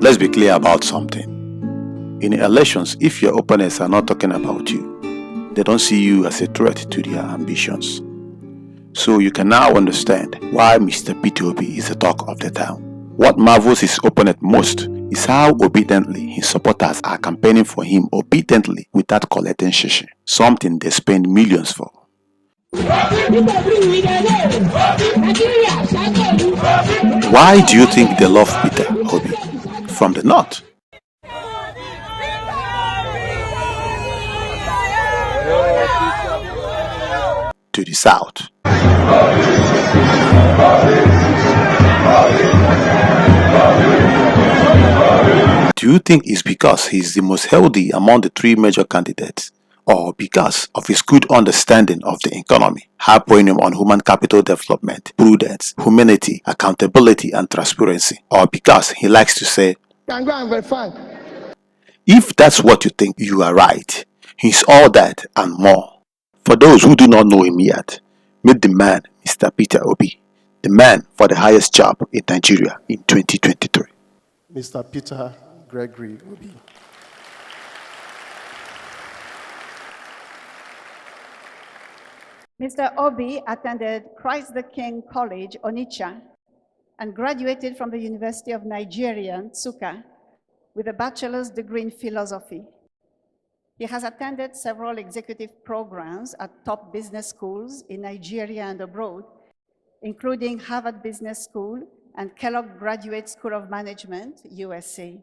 Let's be clear about something. In elections, if your opponents are not talking about you, they don't see you as a threat to their ambitions. So you can now understand why Mr. Peter Obi is the talk of the town. What marvels his opponent most is how obediently his supporters are campaigning for him obediently without collecting shishi, something they spend millions for. Why do you think they love Peter Obi? From the north to the south. Do you think it's because he's the most healthy among the three major candidates, or because of his good understanding of the economy, high premium on human capital development, prudence, humanity, accountability, and transparency, or because he likes to say, if that's what you think, you are right. He's all that and more. For those who do not know him yet, meet the man, Mr. Peter Obi, the man for the highest job in Nigeria in 2023. Mr. Peter Gregory Obi. Mr. Obi attended Christ the King College, Onitsha, and graduated from the University of Nigeria, Nsukka, with a bachelor's degree in philosophy. He has attended several executive programs at top business schools in Nigeria and abroad, including Harvard Business School and Kellogg Graduate School of Management, USA.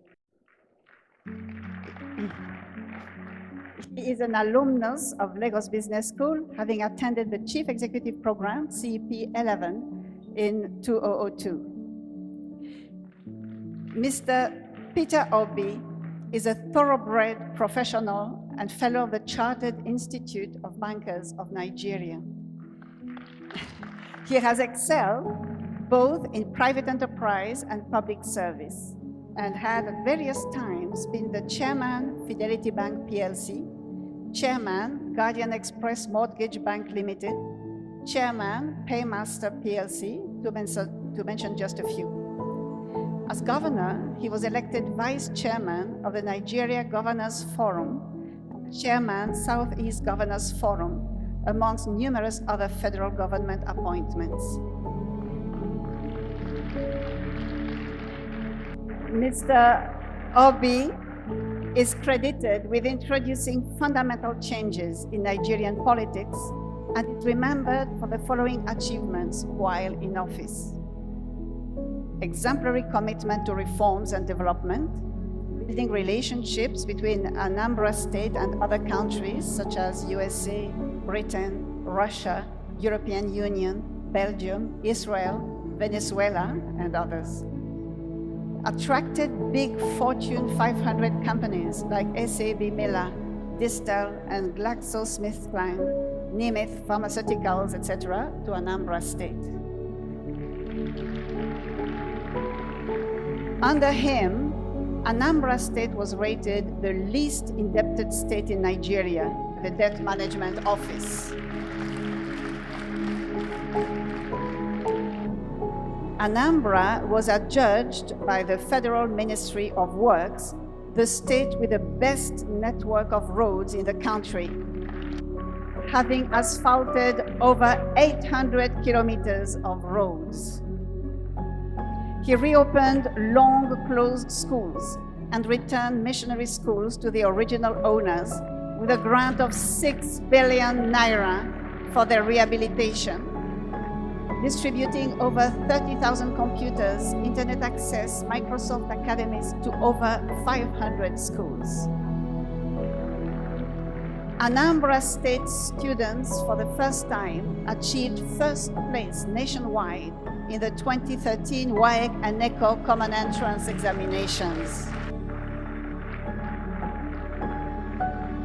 He is an alumnus of Lagos Business School, having attended the Chief Executive Program, CEP 11, in 2002. Mr. Peter Obi is a thoroughbred professional and fellow of the Chartered Institute of Bankers of Nigeria. He has excelled both in private enterprise and public service, and had at various times been the chairman, Fidelity Bank PLC, chairman, Guardian Express Mortgage Bank Limited, chairman, Paymaster PLC, to mention just a few. As governor, he was elected vice chairman of the Nigeria Governors Forum, chairman, Southeast Governors Forum, amongst numerous other federal government appointments. Mr. Obi is credited with introducing fundamental changes in Nigerian politics and is remembered for the following achievements while in office: exemplary commitment to reforms and development, building relationships between Anambra State and other countries such as USA, Britain, Russia, European Union, Belgium, Israel, Venezuela, and others. Attracted big Fortune 500 companies like SAB Miller, Distel, and GlaxoSmithKline, Nemeth Pharmaceuticals, etc., to Anambra State. Under him, Anambra State was rated the least indebted state in Nigeria, the Debt Management Office. Anambra was adjudged by the Federal Ministry of Works the state with the best network of roads in the country, having asphalted over 800 kilometers of roads. He reopened long-closed schools and returned missionary schools to the original owners with a grant of 6 billion naira for their rehabilitation, distributing over 30,000 computers, internet access, Microsoft academies to over 500 schools. Anambra State students, for the first time, achieved first place nationwide in the 2013 WAEC and NECO Common Entrance Examinations.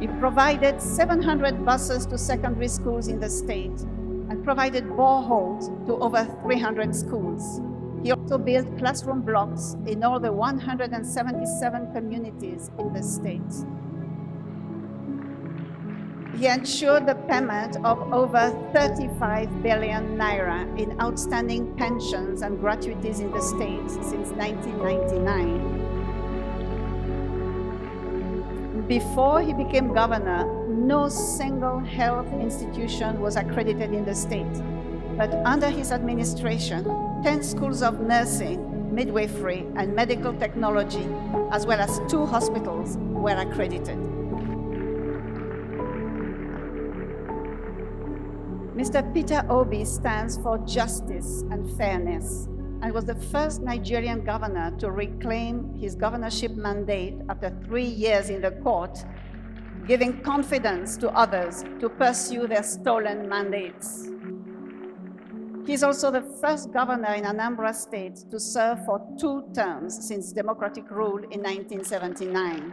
It provided 700 buses to secondary schools in the state and provided boreholes to over 300 schools. He also built classroom blocks in all the 177 communities in the state. He ensured the payment of over 35 billion naira in outstanding pensions and gratuities in the state since 1999. Before he became governor, no single health institution was accredited in the state. But under his administration, 10 schools of nursing, midwifery, and medical technology, as well as 2 hospitals, were accredited. Mr. Peter Obi stands for justice and fairness and was the first Nigerian governor to reclaim his governorship mandate after 3 years in the court, giving confidence to others to pursue their stolen mandates. He is also the first governor in Anambra State to serve for 2 terms since democratic rule in 1979.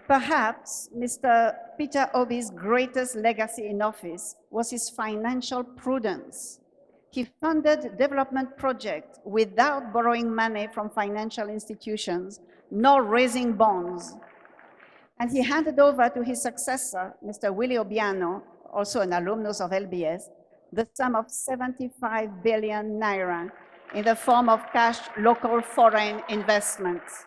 Perhaps Mr. Peter Obi's greatest legacy in office was his financial prudence. He funded development projects without borrowing money from financial institutions, nor raising bonds. And he handed over to his successor, Mr. Willie Obiano, also an alumnus of LBS, the sum of 75 billion naira in the form of cash local foreign investments.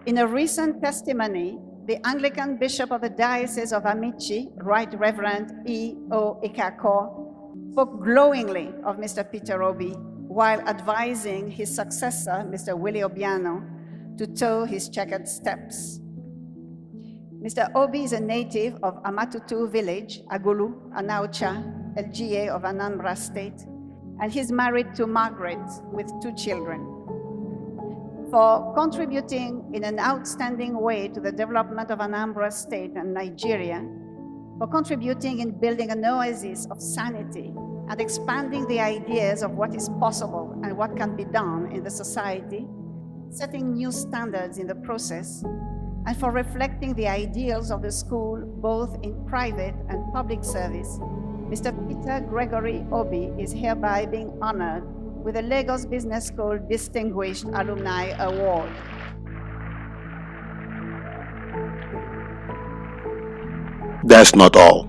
In a recent testimony, the Anglican Bishop of the Diocese of Amici, Right Reverend E.O. Ikako, spoke glowingly of Mr. Peter Obi while advising his successor, Mr. Willie Obiano, to toe his checkered steps. Mr. Obi is a native of Amatutu village, Agulu, Anaucha, LGA of Anambra State, and he's married to Margaret with 2 children. For contributing in an outstanding way to the development of Anambra State and Nigeria, for contributing in building an oasis of sanity and expanding the ideas of what is possible and what can be done in the society, setting new standards in the process, and for reflecting the ideals of the school both in private and public service, Mr. Peter Gregory Obi is hereby being honored with the Lagos Business School Distinguished Alumni Award. That's not all.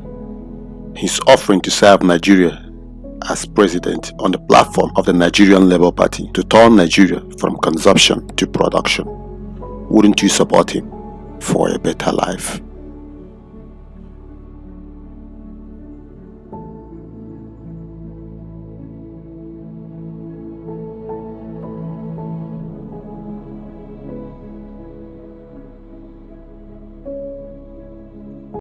He's offering to serve Nigeria as president on the platform of the Nigerian Labour Party to turn Nigeria from consumption to production. Wouldn't you support him for a better life?